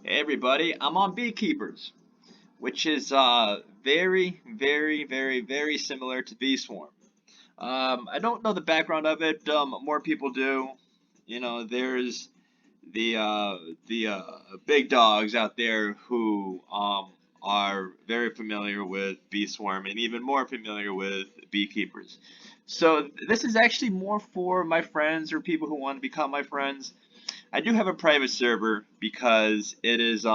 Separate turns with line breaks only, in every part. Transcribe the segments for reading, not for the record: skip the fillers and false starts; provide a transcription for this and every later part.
Hey everybody, I'm on Beekeepers, which is very similar to Bee Swarm. I don't know the background of it. More people do. There's the big dogs out there who are very familiar with Bee Swarm and even more familiar with Beekeepers. So this is actually more for my friends or people who want to become my friends. I do have a private server because it is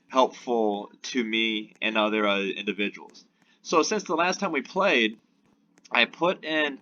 helpful to me and other individuals. So since the last time we played, I put in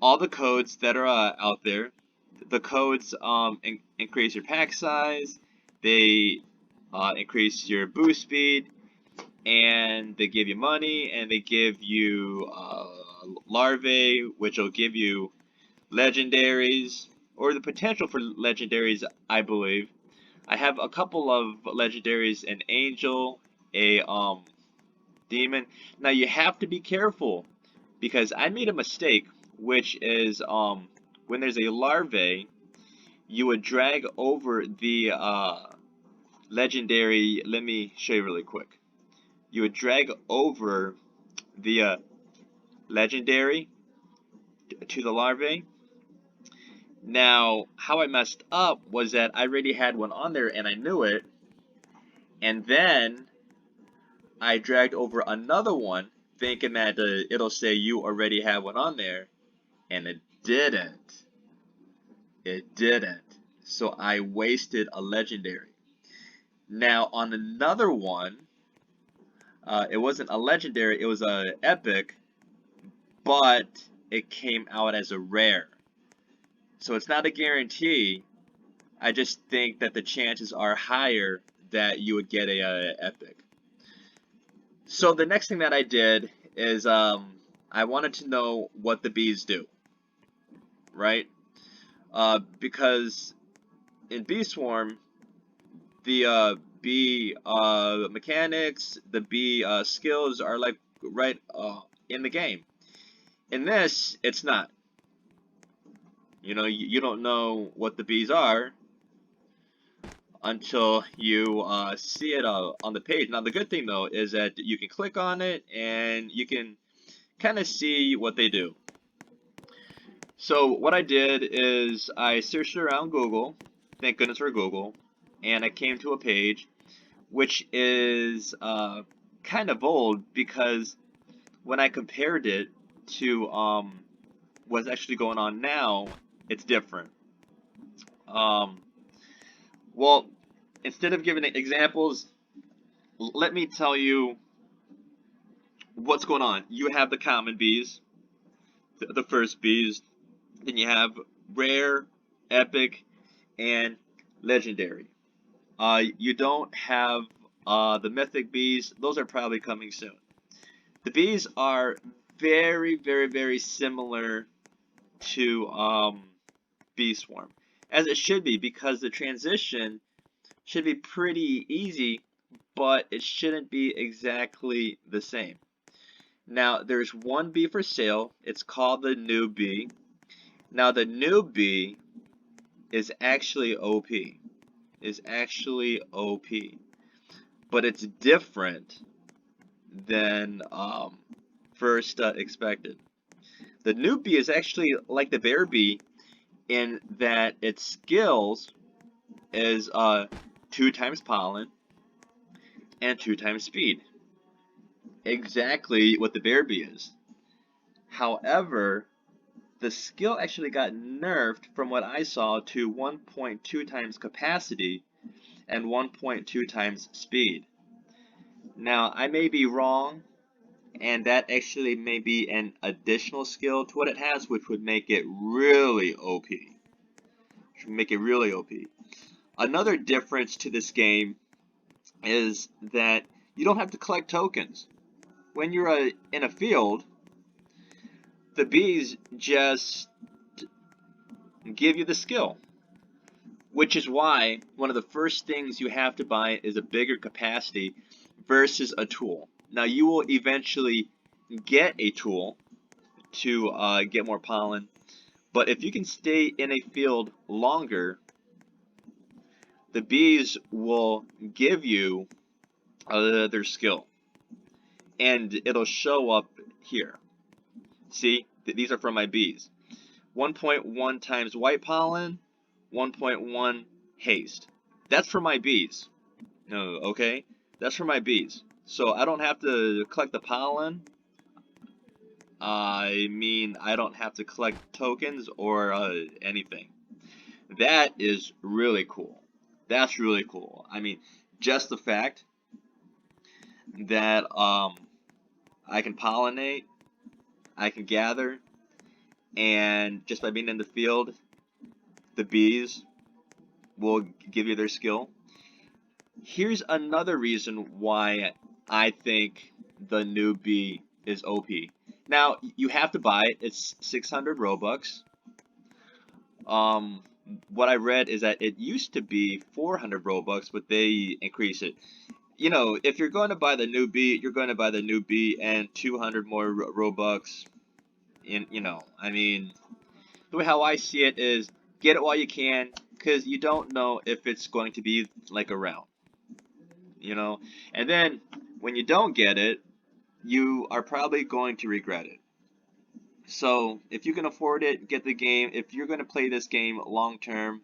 all the codes that are out there. The codes increase your pack size, they increase your boost speed, and they give you money, and they give you larvae, which will give you legendaries, or the potential for legendaries, I believe. I have a couple of legendaries, an angel, a demon. Now you have to be careful because I made a mistake, which is when there's a larvae, you would drag over the legendary. Let me show you really quick. You would drag over the legendary to the larvae. Now, how I messed up was that I already had one on there and I knew it, and then I dragged over another one thinking that it'll say you already have one on there, and it didn't. It didn't. So I wasted a legendary. Now on another one, it wasn't a legendary, it was a epic, but it came out as a rare. So it's not a guarantee. I just think that the chances are higher that you would get a epic. So the next thing that I did is I wanted to know what the bees do, right? Because in Bee Swarm, the bee mechanics, the bee skills are like right in the game. In this, it's not. You don't know what the bees are until you see it on the page. Now, the good thing though is that you can click on it and you can kind of see what they do. So what I did is I searched around Google, thank goodness for Google, and I came to a page which is kind of old because when I compared it to what's actually going on now, it's different. Um, well, instead of giving examples, let me tell you what's going on. You have the common bees, the first bees, then you have rare, epic, and legendary. You don't have the mythic bees. Those are probably coming soon. The bees are very similar to bee swarm, as it should be, because the transition should be pretty easy, but it shouldn't be exactly the same. Now, there's one bee for sale. It's called the Noob bee. Now, the Noob bee is actually OP. Is actually OP, but it's different than first expected. The Noob bee is actually like the bear bee in that its skills is 2 times pollen and 2 times speed. Exactly what the bear bee is. However, the skill actually got nerfed from what I saw to 1.2 times capacity and 1.2 times speed. Now, I may be wrong, and that actually may be an additional skill to what it has, which would make it really OP. Which would make it really OP. Another difference to this game is that you don't have to collect tokens. When you're in a field, the bees just give you the skill, which is why one of the first things you have to buy is a bigger capacity versus a tool. Now, you will eventually get a tool to get more pollen, but if you can stay in a field longer, the bees will give you their skill, and it'll show up here. See, these are from my bees. 1.1 times white pollen, 1.1 haste. That's for my bees. No, okay? That's for my bees. So I don't have to collect the pollen. I mean, I don't have to collect tokens or anything. That is really cool. That's really cool. I mean, just the fact that I can pollinate, I can gather, and just by being in the field, the bees will give you their skill. Here's another reason why I think the Noob bee is OP. Now, you have to buy it. It's 600 Robux. What I read is that it used to be 400 Robux, but they increased it. You know, if you're going to buy the Noob bee, you're going to buy the Noob bee and 200 more Robux. You know, I mean, the way how I see it is get it while you can, because you don't know if it's going to be like around. You know, and then when you don't get it, you are probably going to regret it. So if you can afford it, get the game. If you're going to play this game long term,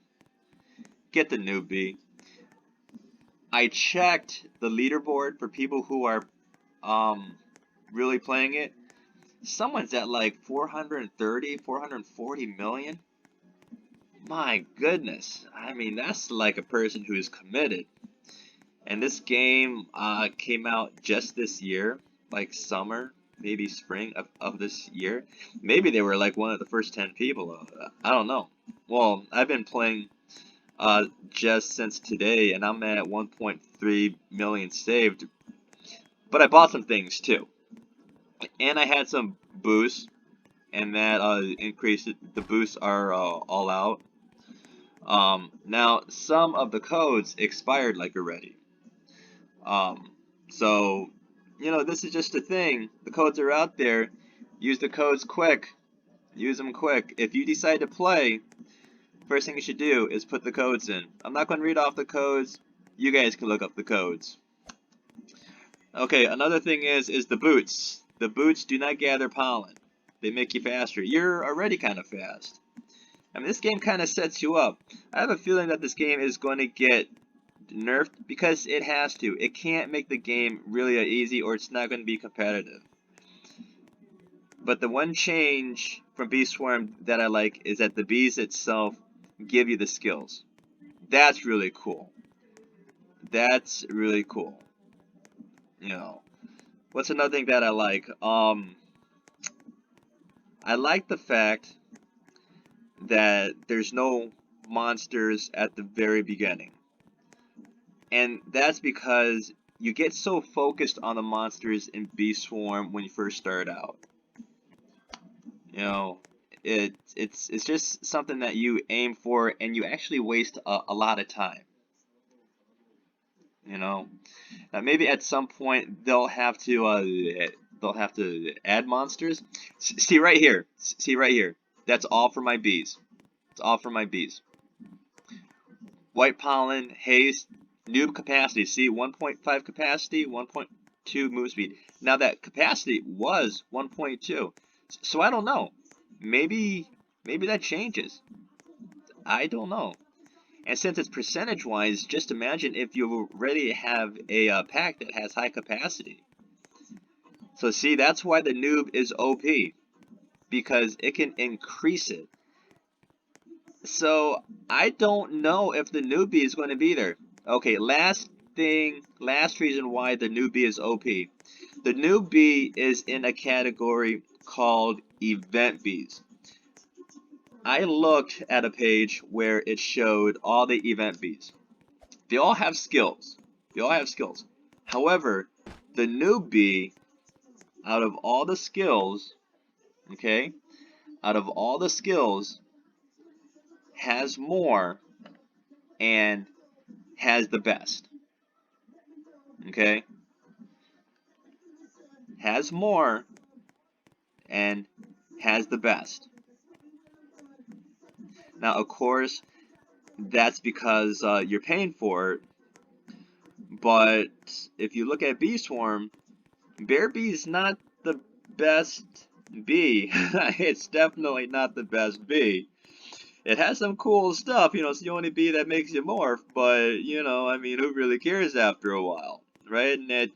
get the Noob bee. I checked the leaderboard for people who are really playing it. Someone's at like 430, 440 million. My goodness. I mean, that's like a person who is committed. And this game came out just this year, like summer, maybe spring of this year. Maybe they were like one of the first 10 people. I don't know. Well, I've been playing just since today, and I'm at 1.3 million saved. But I bought some things too. And I had some boosts, and that increased it. The boosts are all out. Now, some of the codes expired like already. Um, so, you know, this is just a thing. The codes are out there. Use the codes quick. Use them quick. If you decide to play, first thing you should do is put the codes in. I'm not going to read off the codes. You guys can look up the codes. Okay, another thing is the boots. The boots do not gather pollen. They make you faster. You're already kind of fast. I mean, this game kind of sets you up. I have a feeling that this game is going to get nerfed because it has to. It can't make the game really easy or it's not going to be competitive. But the one change from Bee Swarm that I like is that the bees itself give you the skills. That's really cool. That's really cool. You know, what's another thing that I like? I like the fact that there's no monsters at the very beginning. And that's because you get so focused on the monsters in Bee Swarm when you first start out. You know, it's just something that you aim for, and you actually waste a lot of time. You know, now maybe at some point they'll have to add monsters. See right here. See right here. That's all for my bees. It's all for my bees. White pollen, haste, noob capacity. See, 1.5 capacity, 1.2 move speed. Now that capacity was 1.2. So I don't know. Maybe that changes. I don't know. And since it's percentage-wise, just imagine if you already have a pack that has high capacity. So see, that's why the noob is OP. Because it can increase it. So I don't know if the newbie is going to be there. Okay, last reason why the newbie is OP. The newbie is in a category called event bees. I looked at a page where it showed all the event bees. They all have skills. They all have skills. However, the newbie, out of all the skills, okay, out of all the skills, has more and has the best. Okay? Has more and has the best. Now, of course, that's because you're paying for it. But if you look at bee swarm, bear bee is not the best bee. It's definitely not the best bee. It has some cool stuff, it's the only bee that makes you morph, but, I mean, who really cares after a while, right? And it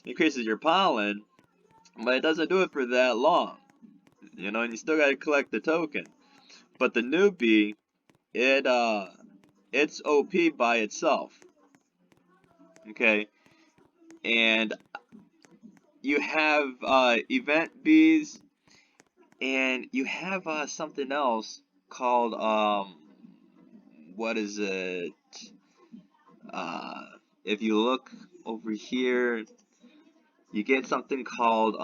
increases your pollen, but it doesn't do it for that long, and you still gotta collect the token. But the Noob bee, it, it's OP by itself, okay? And you have, event bees, and you have, something else called, what is it? Uh, if you look over here, you get something called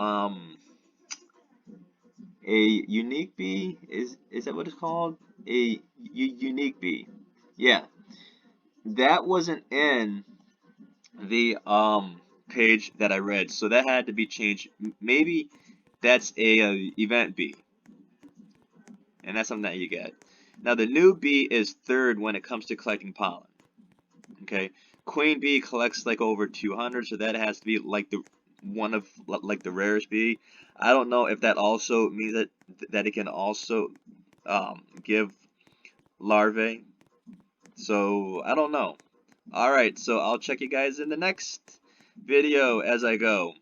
a unique bee. Is that what it's called? A unique bee. Yeah, that wasn't in the page that I read, so that had to be changed. Maybe that's a event bee, and that's something that you get. Now the new bee is third when it comes to collecting pollen. Okay, queen bee collects like over 200, so that has to be like the one of like the rarest bee. I don't know if that also means that it can also give larvae. So I don't know. All right, so I'll check you guys in the next video as I go.